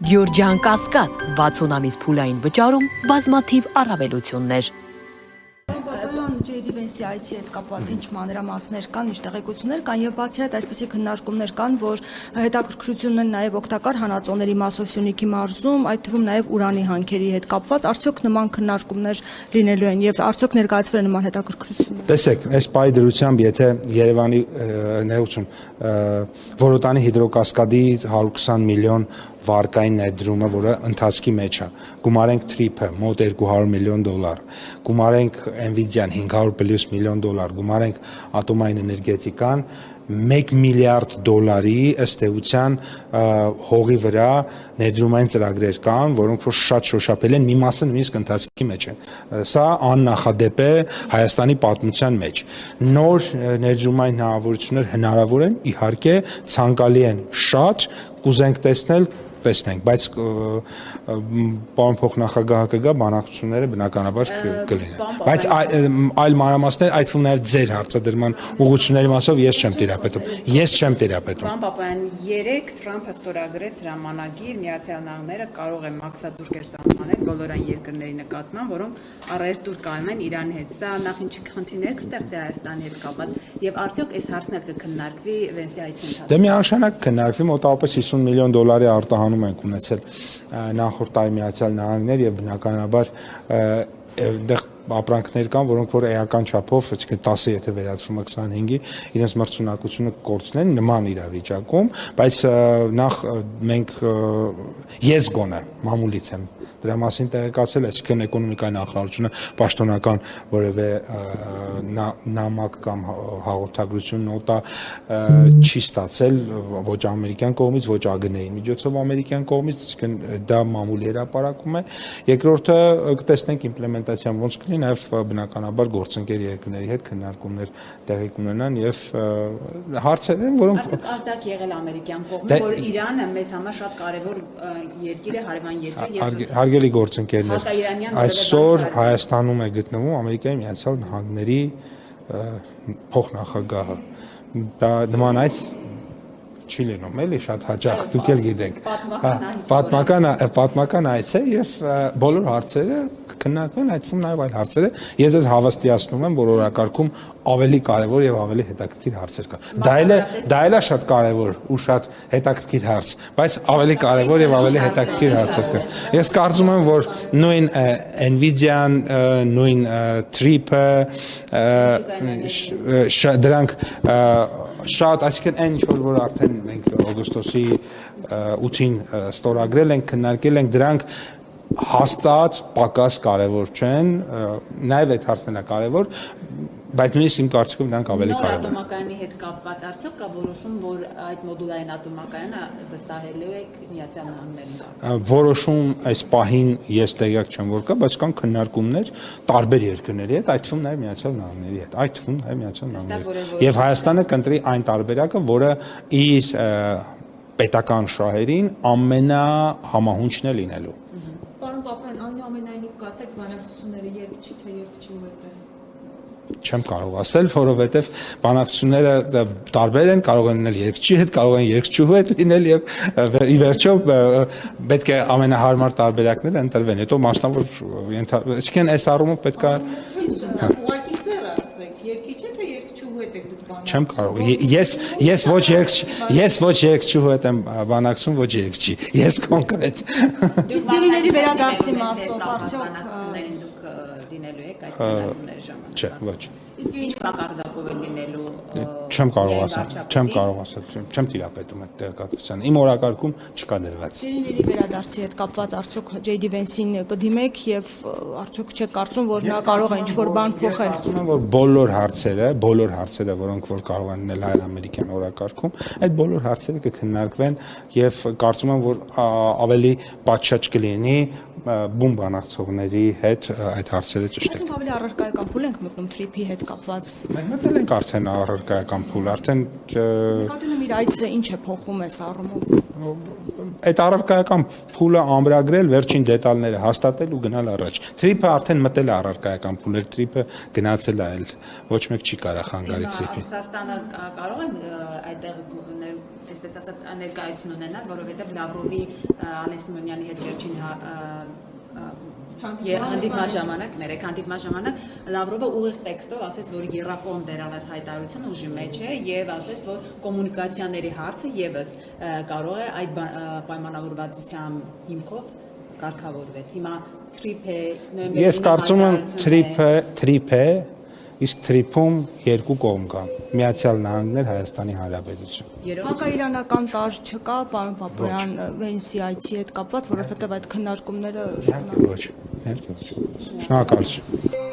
Գյորջյան Կասկադ 60 ամիս փուլային վճարում բազմաթիվ առավելություններ։ Ջեյդի Վենսի այցի հետ կապված ինչ մանրամասներ կան, ինչ տեղեկություններ կան եւ բացի այդ այսպիսի քննարկումներ կան, որ հետաքրքրություն են նաեւ օգտակար հանածոների մասով Սյունիքի մարզում, այդ թվում նաեւ ուրանի հանքերի հետ կապված, արդյոք նման քննարկումներ լինելու են եւ արդյոք ներկայացվել են նման հետաքրքրություններ։ Տեսեք, այս պահի դրությամբ, եթե Երևանի ներողություն, Որոտանի հիդրոկասկադի 120 միլիոն վարկային ներդրումը, որը ընթացքի մեջ է, գումարենք TRIP-ը մոտ $200 միլիոն, գումարենք Nvidia-ն 500+ միլիոն $, գումարենք ատոմային էներգետիկան, $1 միլիարդ ըստ էության հողի վրա ներդրումային ծրագրեր կան, որոնք որ շատ շոշափել են, մի մասը նույնիսկ ընթացքի մեջ են։ Սա աննախադեպ է Հայաստանի պատմության մեջ։ Նոր ներդրումային հնարավորություններ հնարավոր են, իհարկե, ցանկալի են շատ, կուզենք տեսնել, բայց պարոն փոխնախագահը կգա, բանակցությունները բնականաբար կլինեն։ Բայց այլ մանրամասներ, այդ թվում նաև ձեր հարցադրման ուղղությունների մասով ես չեմ տիրապետում։ Պարոն Պապայան, 3 Թրամփը ստորագրեց հրամանագիր, Միացյալ Նահանգները կարող է մաքսատուրք սահմանել բոլոր այն երկրների նկատմամբ, որոնք առերտուր կայանում են Իրանի հետ։ Սա նախ ինչ խնդիրներ կստեղծի Հայաստանի հետ կապված եւ արդյոք այս հարցն էլ կքննարկվի Վենսի այցի ընթացքում։ Դե միանշանակ քննարկվի, մոտավորապես $50 միլիոն արտահանում ենք ունեցել նախորդ տարի Միացյալ Նահանգներ եւ բնականաբար այդտեղ ապրանքներ կան, որոնք որ էական չափով, այսինքն 10-ը եթե վերածվում է 25-ի, իրենց մրցունակությունը կորցնեն նման իրավիճակում, բայց նախ մենք ես գոնե մամուլից եմ դրա մասին տեղեկացել, այսինքն էկոնոմիկայի նախարարությունը պաշտոնական որևէ նամակ կամ հաղորդագրություն նոտա չի ստացել ոչ ամերիկյան կողմից, ոչ ԱԳՆ-ի միջոցով ամերիկյան կողմից, այսինքն դա մամուլի հրապարակում է։ Երկրորդը կտեսնենք իմպլեմենտացիան ոնց կլինի, նաև բնականաբար գործընկեր երկրների հետ քննարկումներ տեղի կունենան եւ հարցեր են, որոնք արդյոք եղել ամերիկյան կողմը, որ Իրանը մեզ համար շատ կարևոր երկիր է, հարևան երկիր եւ հարգելի գործընկերներ, այսօր Հայաստանում է գտնվում Ամերիկայի Միացյալ Նահանգների փոխնախագահը։ Դա նման այց չի լինում, էլի շատ հաճախ, դուք էլ գիտեք։ Պատմական այց է եւ բոլոր հարցերը կքննարկվեն, այդ թվում նաեւ այլ հարցերը։ Ես ձեզ հավաստիացնում եմ, որ օրակարգում ավելի կարևոր եւ ավելի հետաքրքիր հարցեր կան։ Դա էլ է շատ կարևոր ու շատ հետաքրքիր հարց, բայց ավելի կարևոր եւ ավելի հետաքրքիր հարցեր կան։ Ես կարծում եմ, որ նույն Nvidia-ն, նույն TRIP-ը, դրանք շատ, այսինքն այն ինչ որ արդեն մենք օգոստոսի 8-ին ստորագրել ենք, քննարկել ենք, դրանք հաստատ պակաս կարևոր չեն, նաև այդ հարցն է կարևոր, բայց նույնիսկ իմ կարծիքով դրանք ավելի կարևոր են։ Նոր ատոմակայանի հետ կապված արդյոք կա որոշում, որ այդ մոդուլային ատոմակայանը վստահելու եք Միացյալ Նահանգներին։ Որոշում այս պահին ես տեղյակ չեմ որ կա, բայց կան քննարկումներ տարբեր երկրների հետ, այդ թվում նաև Միացյալ Նահանգների հետ, այդ թվում նաև Միացյալ Նահանգների։ Եվ Հայաստանը կընտրի այն տարբերակը, որը իր պետական շահերին ամենահամահունչն է լինելու։ Պարոն Պապայան, այնուամենայնիվ կասեք բանակցությունները երկչի թե երկչի հետ են։ Չեմ կարող ասել, որովհետև բանակցությունները տարբեր են, կարող են լինել երկչի հետ, կարող են երկչու հետ լինել եւ ի վերջո պետք է ամենահարմար տարբերակները ընտրվեն։ Հետո մասնավոր այսինքն այս առումով պետք է ուղղակի սեր ասեք, երկիչ է թե երկչու հետ եք դուք բանակցում։ Չեմ կարող։ Ես ոչ երկչու հետ եմ բանակցում, ոչ երկչի։ Ես կոնկրետ։ Իսկ գերիների վերադարձի մասով արդյոք լինելու եք այդ քննարկումների ժամանակ։ Չէ, ոչ։ Իսկ ինչ մակարդակով է լինելու։ Չեմ կարող ասել, չեմ տիրապետում այդ տեղեկատվությանը։ Իմ օրակարգում չկա դրված։ Գերիների վերադարձի հետ կապված արդյոք Ջեյդի Վենսին կդիմեք եւ արդյոք չեք կարծում, որ նա կարող է ինչ-որ բան փոխել։ Կարծում եմ, որ բոլոր հարցերը, որոնք որ կարող են լինել հայ-ամերիկյան օրակարգում, այդ բոլոր հարցերը կքննարկվեն եւ կարծում եմ, որ ավելի պատշաճ կլինի բուն բանակցողների հետ այդ հարցերը ճշտել։ Մենք ավելի առարկայական փուլ ենք մտնում TRIP-ի հետ հետ կապված։ Մենք մտել ենք արդեն առարկայական փուլ, արդեն Նկատի ունեմ իր այցը ինչ է փոխում այս առումով։ այդ առարկայական փուլը ամրագրել, վերջին դետալները հաստատել ու գնալ առաջ։ Թրիփը արդեն մտել է առարկայական փուլեր, թրիփը գնացել է, այլ ոչ մեկ չի կարող հանգարի թրիփի։ Ռուսաստանը կարող է այդտեղ այսպես ասած ներկայություն ունենալ, որովհետև Լավրովի Ալեն Սիմոնյանի հետ վերջին հանդիպման ժամանակ Լավրովը ուղիղ տեքստով ասաց, որ եռակողմ դերանաց հայտարարությունը ուժի մեջ է եւ ասաց, որ կոմունիկացիաների հարցը եւս կարող է այդ պայմանավորվածության հիմքով կարգավորվել։ Հիմա թրիփ է Ես կարծում եմ թրիփ է, իսկ թրիփում երկու կողմ կան՝ Միացյալ Նահանգներ, Հայաստանի Հանրապետություն։ Հակաիրանական տարր չկա, պարոն Պապոյան, Վենսի այցի հետ կապված, որովհետև այդ քննարկումները Իհարկե ոչ։ Շնորհակալություն։